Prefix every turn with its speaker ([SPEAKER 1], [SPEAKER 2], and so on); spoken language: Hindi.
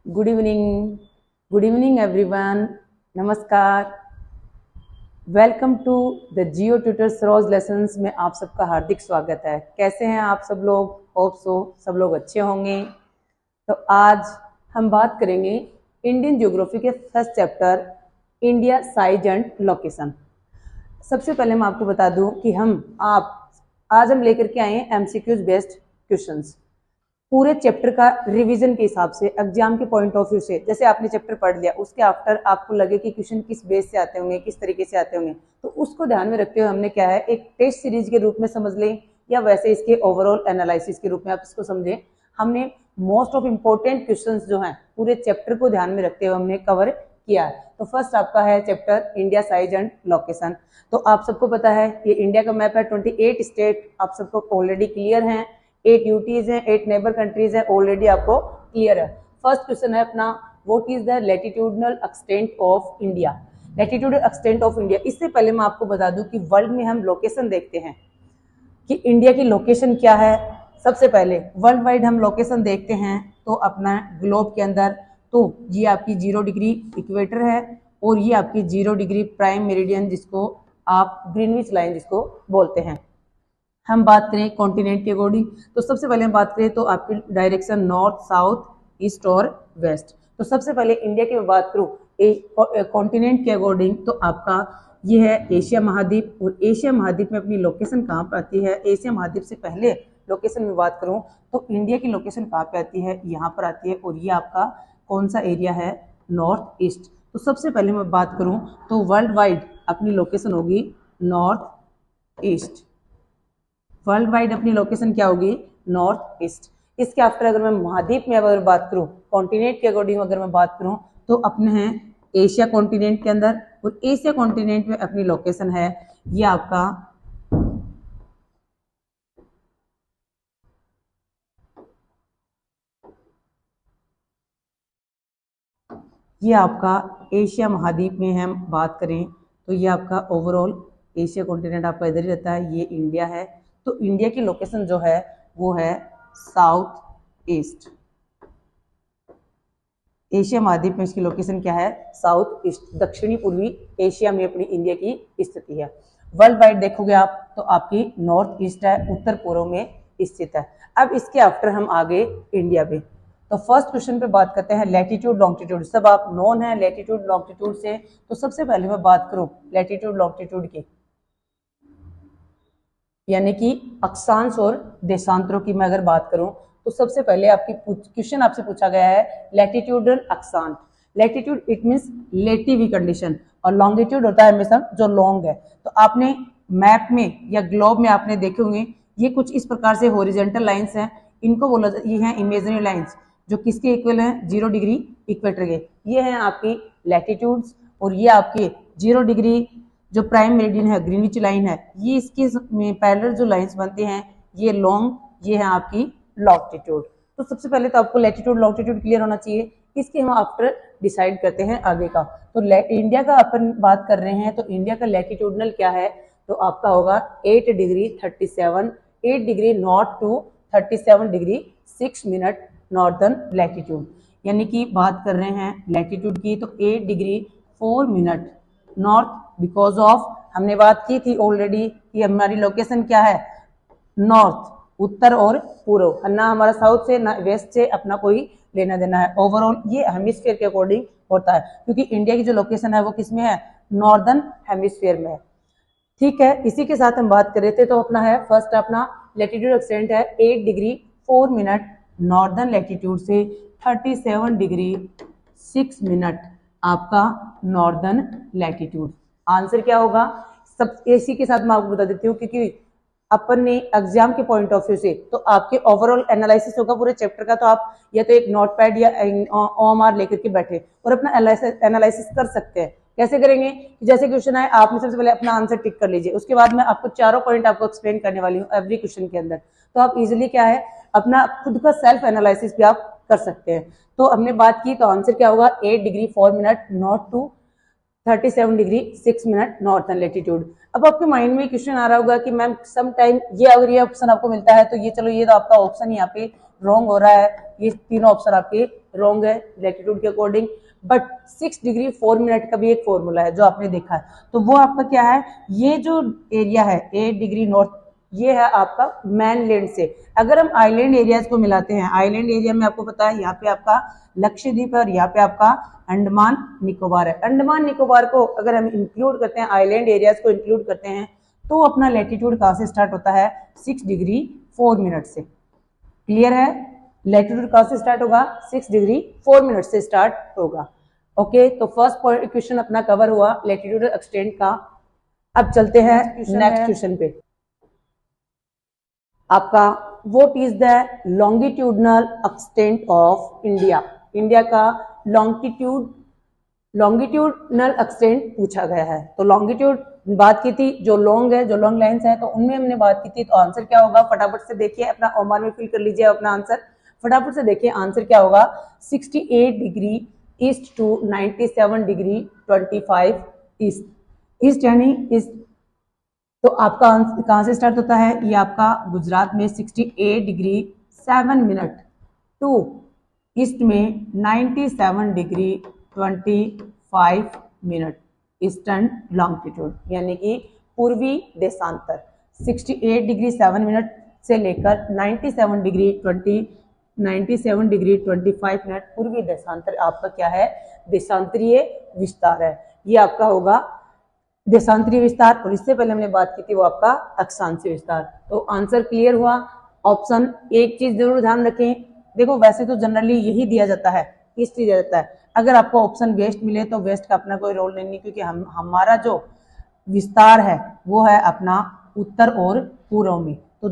[SPEAKER 1] Good evening everyone. नमस्कार। Welcome to the Jio tutors रोज लेसन्स में आप सबका हार्दिक स्वागत है। कैसे हैं आप सब लोग? होप सो सब लोग अच्छे होंगे। तो आज हम बात करेंगे इंडियन ज्योग्राफी के first chapter India size and location. सबसे पहले मैं आपको बता दूं कि आज हम लेकर के आए हैं एमसीक्यूज बेस्ड क्वेश्चंस। पूरे चैप्टर का रिवीजन के हिसाब से एग्जाम के पॉइंट ऑफ व्यू से, जैसे आपने चैप्टर पढ़ लिया उसके आफ्टर आपको लगे कि क्वेश्चन किस बेस से आते होंगे, किस तरीके से आते होंगे, तो उसको ध्यान में रखते हुए हमने क्या है, एक टेस्ट सीरीज के रूप में समझ लें या वैसे इसके ओवरऑल एनालिसिस के रूप में आप इसको समझें। हमने मोस्ट ऑफ इम्पोर्टेंट क्वेश्चंस जो हैं पूरे चैप्टर को ध्यान में रखते हुए हमने कवर किया है। तो फर्स्ट आपका है chapter India size and location. तो आप सबको पता है ये इंडिया का मैप है, 28 स्टेट आप सबको ऑलरेडी क्लियर हैं, 8 यूटीज हैं, 8 नेबर कंट्रीज हैं, ऑलरेडी आपको क्लियर है। फर्स्ट क्वेश्चन है अपना, what is the latitudinal extent of India. Latitudinal extent of India, इससे पहले मैं आपको बता दूं कि वर्ल्ड में हम लोकेशन देखते हैं कि इंडिया की लोकेशन क्या है। सबसे पहले वर्ल्ड वाइड हम लोकेशन देखते हैं तो अपना ग्लोब के अंदर तो ये आपकी 0 डिग्री इक्वेटर है और ये आपकी 0 डिग्री प्राइम मेरिडियन, जिसको आप ग्रीनविच लाइन जिसको बोलते हैं। हम बात करें कॉन्टिनेंट के अकॉर्डिंग, तो सबसे पहले हम बात करें तो आपकी डायरेक्शन नॉर्थ, साउथ, ईस्ट और वेस्ट। तो सबसे पहले इंडिया की मैं बात करूँ कॉन्टिनेंट के अकॉर्डिंग, तो आपका ये है एशिया महाद्वीप। और एशिया महाद्वीप में अपनी लोकेशन कहाँ पर आती है? एशिया महाद्वीप से पहले लोकेशन में बात करूँ तो इंडिया की लोकेशन कहाँ पे आती है? यहाँ पर आती है। और ये आपका कौन सा एरिया है? North east. तो सबसे पहले मैं बात करूँ तो वर्ल्ड वाइड अपनी लोकेशन होगी नॉर्थ ईस्ट। वर्ल्ड वाइड अपनी लोकेशन क्या होगी? North east. इसके आफ्टर अगर मैं महाद्वीप में अगर बात करूं, कॉन्टिनेंट के अकॉर्डिंग अगर मैं बात करूं तो अपने हैं एशिया कॉन्टिनेंट के अंदर। और एशिया कॉन्टिनेंट में अपनी लोकेशन है ये आपका एशिया महाद्वीप में हम बात करें तो ये आपका ओवरऑल एशिया कॉन्टिनेंट आपका इधर ही रहता है, ये इंडिया है। तो इंडिया की लोकेशन जो है वो है साउथ ईस्ट। एशिया महाद्वीप में इसकी लोकेशन क्या है? साउथ ईस्ट, दक्षिणी पूर्वी एशिया में अपनी इंडिया की स्थिति है। वर्ल्ड वाइड देखोगे आप तो आपकी नॉर्थ ईस्ट है, उत्तर पूर्व में स्थित है। अब इसके आफ्टर हम आगे इंडिया पे, तो फर्स्ट क्वेश्चन पे बात करते हैं लैटिट्यूड लॉन्गिट्यूड। सब आप नोन है लैटिट्यूड लॉन्गिट्यूड से। तो सबसे पहले मैं बात करूं लैटिट्यूड लॉन्गिट्यूड की, यानी कि अक्षांश और देशांतरों की मैं अगर बात करूं तो सबसे पहले आपकी क्वेश्चन आपसे पूछा गया है लैटिट्यूडल अक्षांश। लैटिट्यूड इट मींस लेटिव कंडीशन और लॉन्गिट्यूड होता है हमेशा जो लॉन्ग है। तो आपने मैप में या ग्लोब में आपने देखे होंगे ये कुछ इस प्रकार से हॉरिजॉन्टल लाइंस हैं, इनको बोला ये हैं इमेजिनरी लाइंस जो किसके इक्वल हैं? 0 डिग्री इक्वेटर के। ये हैं आपकी लैटिट्यूड्स। और ये आपके 0 डिग्री जो प्राइम मेरिडियन है, ग्रीनविच लाइन है, ये इसके पैरेलल जो लाइंस बनते हैं ये लॉन्ग, ये है आपकी लॉन्गिट्यूड। तो सबसे पहले तो आपको लैटिट्यूड लॉन्गिट्यूड क्लियर होना चाहिए। इसके हम आफ्टर डिसाइड करते हैं आगे का। तो इंडिया का अपन बात कर रहे हैं तो इंडिया का लैटिट्यूडनल क्या है? तो आपका होगा 8 degree 37, 8 degree north to 37 degree 6 minute northern latitude. यानी कि बात कर रहे हैं लैटिट्यूड की तो 8 degree 4 minute north, because of हमने बात की थी ऑलरेडी कि हमारी लोकेशन क्या है? नॉर्थ, उत्तर और पूर्व, ना हमारा साउथ से ना वेस्ट से अपना कोई लेना देना है। ओवरऑल ये हेमिस्फीयर के अकॉर्डिंग होता है क्योंकि इंडिया की जो लोकेशन है वो किसमें है? नॉर्दर्न हेमिस्फीयर में है। ठीक है, इसी के साथ हम बात कर रहे थे तो अपना है फर्स्ट अपना लैटिट्यूड एक्सटेंट है 8 डिग्री 4 मिनट नॉर्दर्न लैटिट्यूड से 37 डिग्री 6 मिनट आपका नॉर्दर्न लैटिट्यूड। आंसर क्या होगा? सब इसी के साथ मैं आपको बता देती हूँ क्योंकि अपन ने एग्जाम के पॉइंट ऑफ व्यू से तो आपके ओवरऑल एनालिसिस होगा पूरे चैप्टर का, तो आप या तो एक नोटपैड या OMR लेकर के बैठे और अपना एनालिसिस कर सकते हैं। कैसे करेंगे? जैसे क्वेश्चन आए आपने सबसे पहले अपना आंसर टिक कर लीजिए, उसके बाद मैं आपको चारों पॉइंट आपको एक्सप्लेन करने वाली हूँ एवरी क्वेश्चन के अंदर। तो आप इजिली क्या है अपना खुद का सेल्फ एनालिसिस भी आप कर सकते हैं। तो हमने बात की तो आंसर क्या होगा? 8 degree 4 minute north to 37 degree 6 minute northern latitude. अब आपके माइंड में क्वेश्चन आ रहा होगा कि मैम सम टाइम ये अगर ये ऑप्शन आपको मिलता है तो ये चलो ये तो आपका ऑप्शन यहाँ पे रॉन्ग हो रहा है, ये तीनों ऑप्शन आपके रॉन्ग है लैटिट्यूड के अकॉर्डिंग। बट 6 डिग्री 4 मिनट का भी एक फॉर्मूला है जो आपने देखा है, तो वो आपका क्या है, ये जो एरिया है 8 डिग्री नॉर्थ, ये है आपका मैनलैंड से। अगर हम आइलैंड एरियाज को मिलाते हैं, आइलैंड एरिया में आपको पता है यहाँ पे आपका लक्षद्वीप है और यहाँ पे आपका अंडमान निकोबार है। अंडमान निकोबार को अगर हम इंक्लूड करते हैं, आइलैंड एरियाज को इंक्लूड करते हैं, तो अपना लैटिट्यूड कहाँ से स्टार्ट होता है, 6 डिग्री 4 मिनट से। क्लियर है, लैटिट्यूड कहाँ से स्टार्ट होगा, 6 डिग्री 4 मिनट से स्टार्ट होगा। ओके, तो फर्स्ट पॉइंट क्वेश्चन अपना कवर हुआ लैटिट्यूडल एक्सटेंट का। अब चलते हैं नेक्स्ट क्वेश्चन पे। आपका what is the longitudinal extent of India, India का लॉन्गिट्यूडनल एक्सटेंट पूछा गया है। तो लॉन्गिट्यूड बात की थी, जो लॉन्ग है, जो लॉन्ग लाइन्स है, तो उनमें हमने बात की थी। तो आंसर क्या होगा, फटाफट से देखिए, अपना ओमर में फिल कर लीजिए अपना आंसर, फटाफट से देखिए आंसर क्या होगा, 68 degree east to 97 degree 25 east, east यानी ईस्ट। तो आपका आंसर कहाँ से स्टार्ट होता है, ये आपका गुजरात में 68 डिग्री 7 मिनट टू ईस्ट में 97 डिग्री 25 मिनट ईस्टर्न लॉन्गिट्यूड, यानी कि पूर्वी देशांतर 68 डिग्री 7 मिनट से लेकर 97 डिग्री 25 मिनट पूर्वी देशांतर आपका क्या है, देशांतरीय विस्तार है। ये आपका होगा देशांतरीय विस्तार, और इससे पहले हमने बात की थी वो आपका अक्षांशीय विस्तार। तो आंसर क्लियर हुआ। ऑप्शन, एक चीज जरूर ध्यान रखें, देखो वैसे तो जनरली यही दिया जाता है, ईस्ट दिया जाता है। अगर आपको ऑप्शन वेस्ट मिले तो वेस्ट का अपना कोई रोल नहीं, क्योंकि हमारा जो विस्तार है वो है अपना उत्तर और पूर्व में। तो